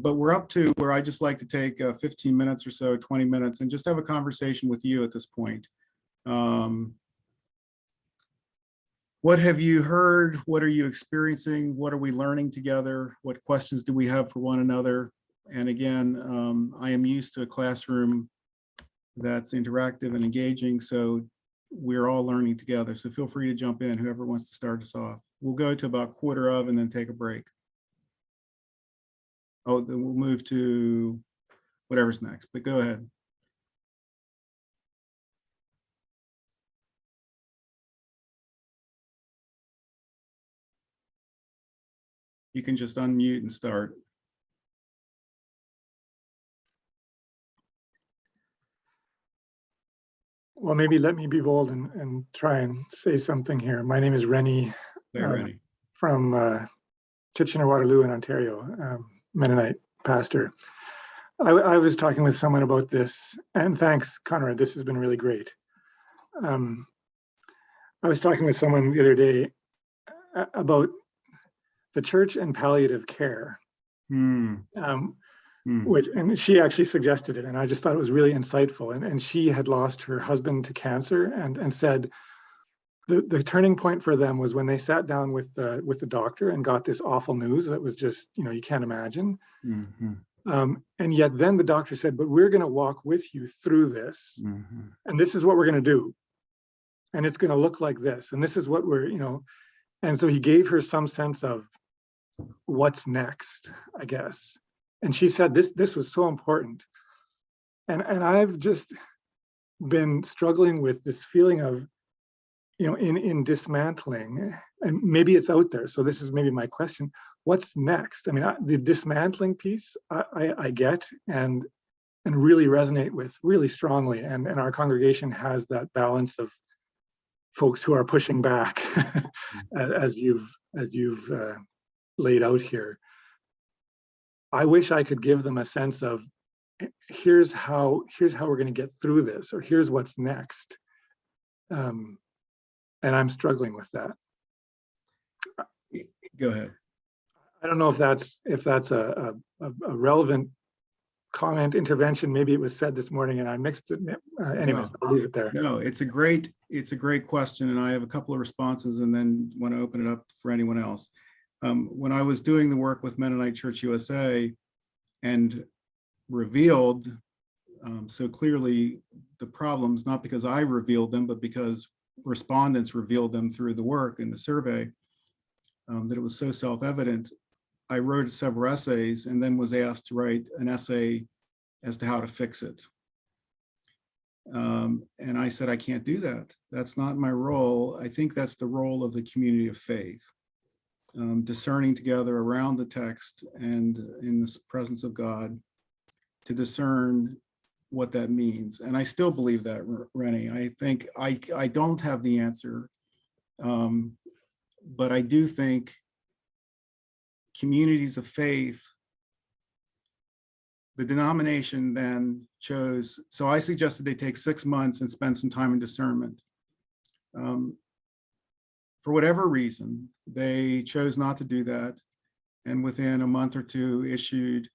But we're up to where I just like to take 15 minutes or so, 20 minutes, and just have a conversation with you at this point. What have you heard? What are you experiencing? What are we learning together? What questions do we have for one another? And again, I am used to a classroom that's interactive and engaging, so we're all learning together. So feel free to jump in, whoever wants to start us off. We'll go to about quarter of and then take a break. Oh, then we'll move to whatever's next, but go ahead. You can just unmute and start. Well, maybe let me be bold and try and say something here. My name is Rennie from Kitchener-Waterloo in Ontario, Mennonite pastor. I was talking with someone about this, and thanks, Conrad, this has been really great. I was talking with someone the other day about the church and palliative care. Which, and she actually suggested it, and I just thought it was really insightful. And she had lost her husband to cancer, and said the turning point for them was when they sat down with the doctor and got this awful news that was just, you can't imagine. And yet then the doctor said, but we're going to walk with you through this, and this is what we're going to do, and it's going to look like this, and this is what we're, and so he gave her some sense of what's next, I guess. And she said this was so important. And I've just been struggling with this feeling of, in dismantling, and maybe it's out there. So this is maybe my question. What's next? I mean, the dismantling piece, I get and really resonate with really strongly. And our congregation has that balance of folks who are pushing back as you've laid out here. I wish I could give them a sense of here's how we're going to get through this, or here's what's next. And I'm struggling with that. Go ahead. I don't know if that's a relevant comment, intervention. Maybe it was said this morning and I mixed it. Anyways, I'll leave it there. No, it's a great question, and I have a couple of responses, and then want to open it up for anyone else. When I was doing the work with Mennonite Church USA and revealed so clearly the problems, not because I revealed them, but because respondents revealed them through the work in the survey, that it was so self-evident, I wrote several essays and then was asked to write an essay as to how to fix it. And I said, I can't do that. That's not my role. I think that's the role of the community of faith. Discerning together around the text and in the presence of God to discern what that means. And I still believe that, Rennie. I think I don't have the answer, but I do think communities of faith, the denomination then chose, so I suggested they take 6 months and spend some time in discernment. For whatever reason, they chose not to do that, and within a month or two issued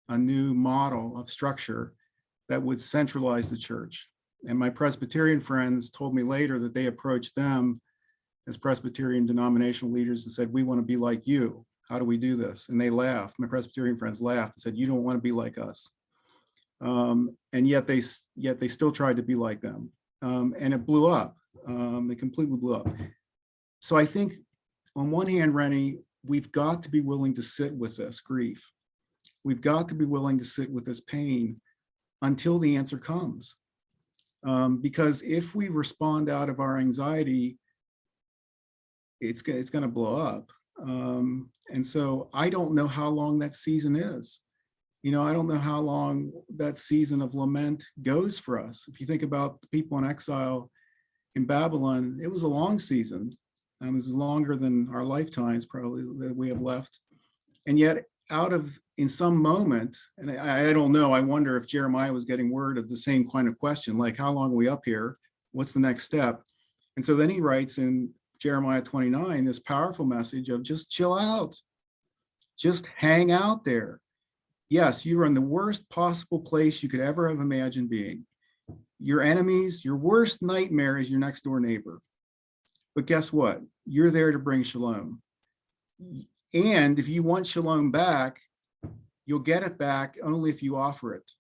a new model of structure that would centralize the church. And my Presbyterian friends told me later that they approached them as Presbyterian denominational leaders and said, we want to be like you. How do we do this? And they laughed. My Presbyterian friends laughed and said, you don't want to be like us. And yet they still tried to be like them. And it blew up. It completely blew up. So I think on one hand, Rennie, we've got to be willing to sit with this grief. We've got to be willing to sit with this pain until the answer comes. Because if we respond out of our anxiety, it's going to blow up. And so I don't know how long that season is. I don't know how long that season of lament goes for us. If you think about the people in exile in Babylon, it was a long season. It was longer than our lifetimes probably that we have left. And yet in some moment, and I don't know, I wonder if Jeremiah was getting word of the same kind of question, like how long are we up here? What's the next step? And so then he writes in Jeremiah 29, this powerful message of just chill out, just hang out there. Yes, you are in the worst possible place you could ever have imagined being. Your enemies, your worst nightmare is your next door neighbor. But guess what? You're there to bring shalom. And if you want shalom back, you'll get it back only if you offer it.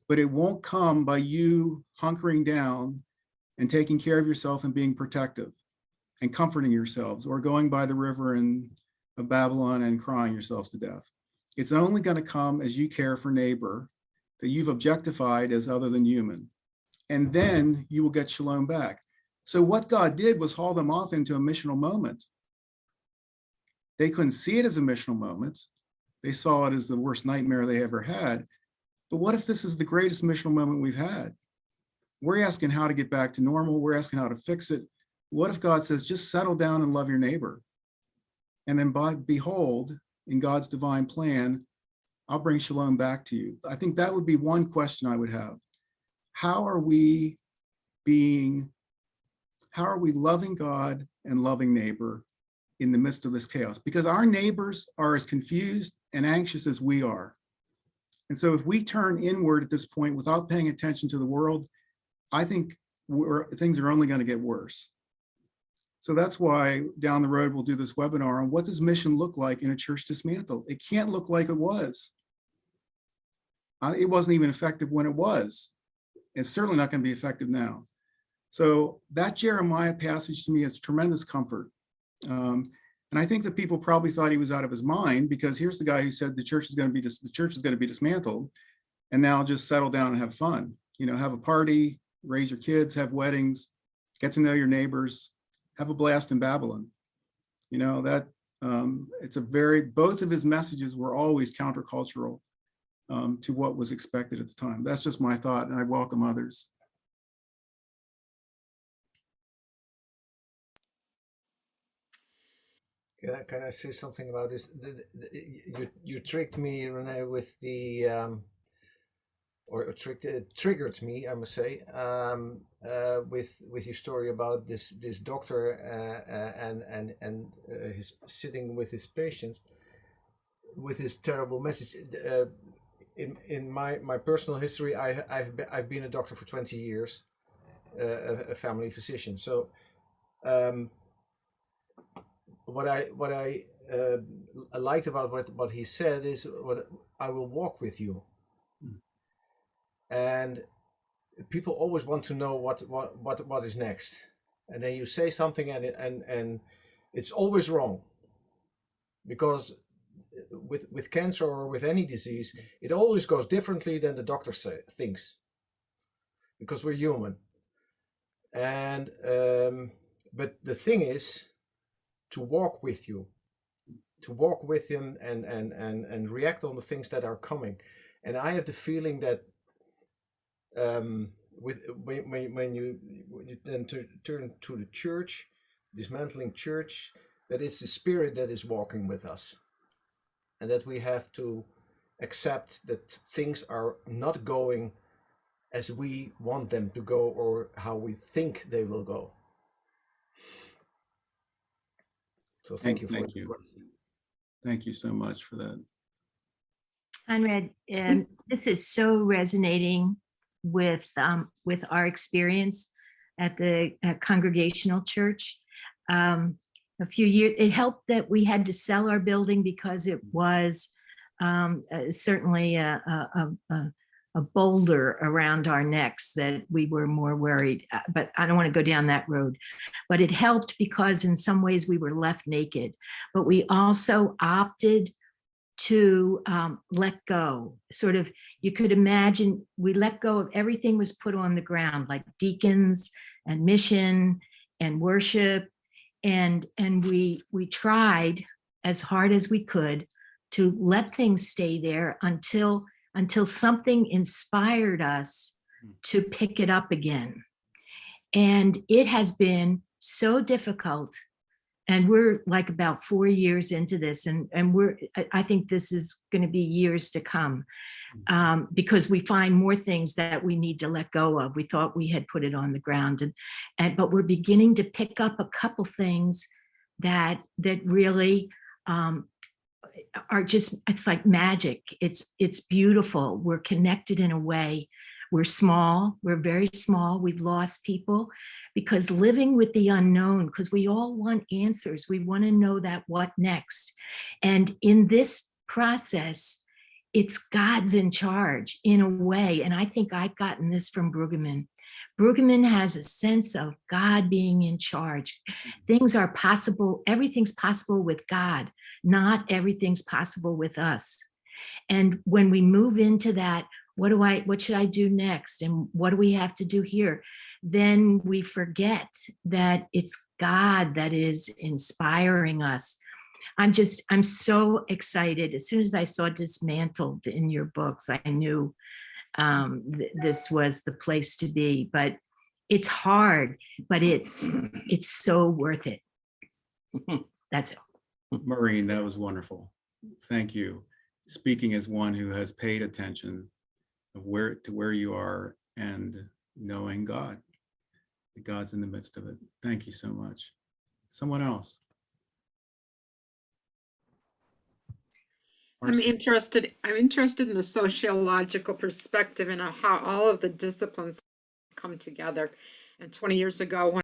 But it won't come by you hunkering down and taking care of yourself and being protective and comforting yourselves, or going by the river of Babylon and crying yourselves to death. It's only going to come as you care for neighbor that you've objectified as other than human. And then you will get shalom back. So what God did was haul them off into a missional moment. They couldn't see it as a missional moment. They saw it as the worst nightmare they ever had. But what if this is the greatest missional moment we've had? We're asking how to get back to normal. We're asking how to fix it. What if God says, just settle down and love your neighbor? And then behold, in God's divine plan, I'll bring shalom back to you. I think that would be one question I would have. How are we loving God and loving neighbor in the midst of this chaos? Because our neighbors are as confused and anxious as we are. And so if we turn inward at this point without paying attention to the world, I think things are only going to get worse. So that's why down the road, we'll do this webinar on what does mission look like in a church dismantled? It can't look like it was. It wasn't even effective when it was. It's certainly not going to be effective now. So that Jeremiah passage to me is tremendous comfort. And I think that people probably thought he was out of his mind, because here's the guy who said the church is going to be dismantled, and now just settle down and have fun. Have a party, raise your kids, have weddings, get to know your neighbors, have a blast in Babylon. Both of his messages were always countercultural to what was expected at the time. That's just my thought, and I welcome others. Can I say something about this? You tricked me, Renee, with the triggered me, I must say, with your story about this doctor and his sitting with his patients with his terrible message. In my personal history, I've been a doctor for 20 years, a family physician. So what I liked about what he said is, what I will walk with you. And people always want to know what is next, and then you say something and it's always wrong, because with cancer or with any disease, it always goes differently than the doctor thinks, because we're human. And but the thing is to walk with you, to walk with him and react on the things that are coming. And I have the feeling that when you then turn to the church, dismantling church, that it's the Spirit that is walking with us, and that we have to accept that things are not going as we want them to go or how we think they will go. So thank you for the question. Thank you so much for that. Conrad, and this is so resonating with our experience at the Congregational Church. A few years, it helped that we had to sell our building because it was certainly a boulder around our necks that we were more worried, but I don't want to go down that road. But it helped because in some ways we were left naked, but we also opted to let go. Sort of, you could imagine we let go of everything was put on the ground, like deacons and mission and worship. And we tried as hard as we could to let things stay there until something inspired us to pick it up again. And it has been so difficult. And we're like about 4 years into this, and I think this is going to be years to come, because we find more things that we need to let go of. We thought we had put it on the ground, but we're beginning to pick up a couple things that really are just, it's like magic. It's beautiful. We're connected in a way. We're small. We're very small. We've lost people because living with the unknown, because we all want answers. We want to know that what next. And in this process, it's God's in charge in a way. And I think I've gotten this from Brueggemann. Brueggemann has a sense of God being in charge. Things are possible. Everything's possible with God. Not everything's possible with us. And when we move into that, what should I do next? And what do we have to do here? Then we forget that it's God that is inspiring us. I'm so excited. As soon as I saw Dismantled in your books, I knew this was the place to be. But it's hard, but it's so worth it. That's it. Maureen, that was wonderful. Thank you. Speaking as one who has paid attention of where you are and knowing God. God's in the midst of it. Thank you so much. Someone else. I'm interested in the sociological perspective and how all of the disciplines come together. And 20 years ago, when